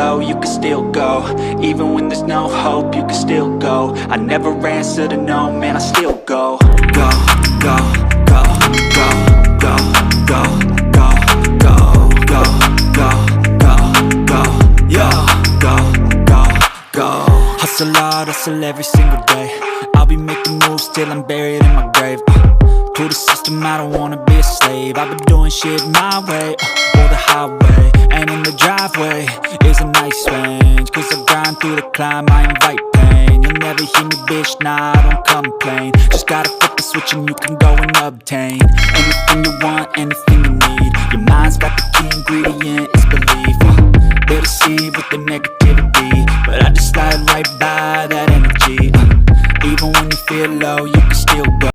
low, you can still go. Even when there's no hope, you can still go. I never answer to no, man, I still go. Go, go, go, go, go, go, go, go, go, go, go, go, yo, go, go, go. Hustle hard, hustle every single day. I'll be making moves till I'm buried in my grave. To the system, I don't wanna be a slave. I've been doing shit my way, or the highway. And in the driveway is a nice range, cause I grind through the climb, I invite pain. You'll never hear me, bitch, nah, I don't complain. Just gotta flip the switch and you can go and obtain anything you want, anything you need. Your mind's got the key ingredient, it's belief. They deceive with the negativity, but I just slide right by that energy. Even when you feel low, you can still go.